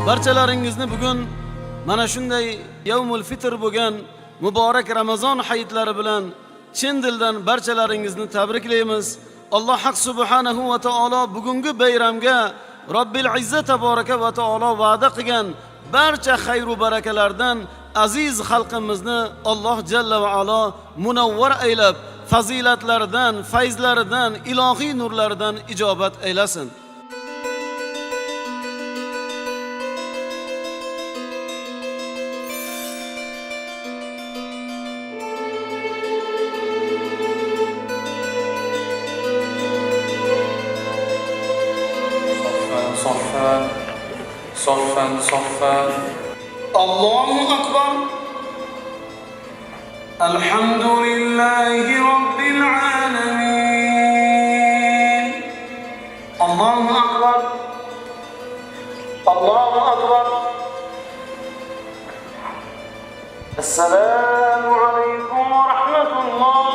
Barchalaringizni bugun mana shunday Yawmul Fitr bo'lgan muborak Ramazon hayitlari bilan chin dildan barchalaringizni tabriklaymiz. Alloh haq subhanahu va taolo bugungi bayramga Robbil Izzat taboraka va taolo va'da qilgan barcha xayr va barakalardan aziz xalqimizni Alloh jalla va alo munavvar aylab, fazilatlaridan, fayzlaridan, ilohiy nurlaridan ijobat aylasin. صفا صفا الله أكبر الحمد لله رب العالمين الله أكبر الله أكبر السلام عليكم ورحمة الله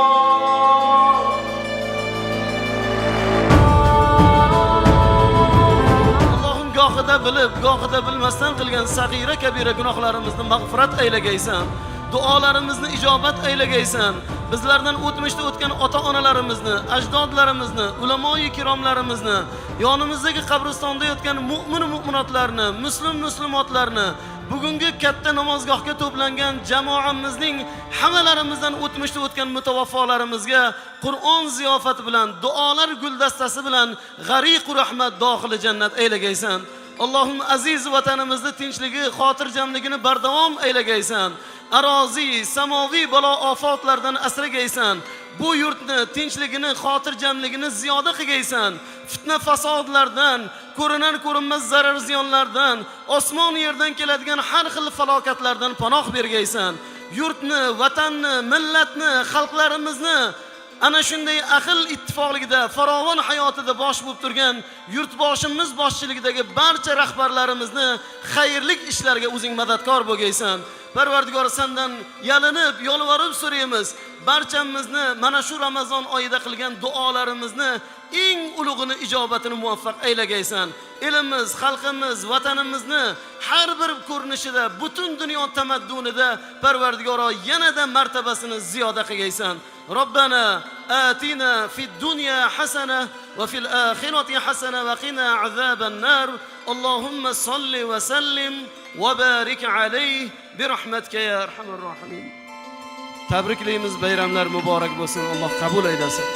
gohida bilib, gohida bilmasdan qilgan sag'ira kabira gunohlarimizni mag'firat aylagaysan. Duolarimizni ijobat aylagaysan. Bizlardan o'tmishda o'tgan ota-onalarimizni, ajdodlarimizni, ulamo-i kiromlarimizni, yonimizdagi qabristonda yotgan mu'min mu'minotlarni, muslim muslimotlarni, bugungi katta namozgohga to'plangan jamoamizning hammalarimizdan o'tmishda o'tgan mutavaffolarimizga Qur'on ziyofati bilan, duolar guldastasi bilan g'ariq-u rahmat dohili jannat aylagaysan. Allohim aziz vatanimizni tinchligi, xotirjamligini bardavom aylagaysan. Arozi, samoviy balo ofatlardan asragaysan. Bu yurtni tinchligini, xotirjamligini ziyoda qilgaysan. Fitna fasodlardan, ko'rinar ko'rinmas zarar ziyonlardan, osmon yerdan keladigan har xil falokatlardan panoh bergaysan. Yurtni, vatanni, millatni, xalqlarimizni ana shunday aql ittifoqligida, farovon hayotida bosh bo'lib turgan yurtboshimiz boshchiligidagi barcha rahbarlarimizni xayrlik ishlarga o'zing madadkor bo'lgaysan. Parvardigor, sendan yalinib, yolvorib so'raymiz. Barchamizni mana shu Ramazon oyida qilgan duolarimizni eng ulug'ini ijobatini muvaffaq aylagaysan. Elimiz, xalqimiz, vatanimizni har bir ko'rinishida, butun dunyo tamaddunida Parvardigoro yanada martabasini ziyoda qilgaysan. Robbana atina fid dunya hasana va fil oxirati hasana va qina azaban nar. Allohumma salli va sallim va barik alayhi bi rahmatika ya arhamar rohimin. Tabriklaymiz, bayramlar muborak bo'lsin. Alloh qabul aylasin.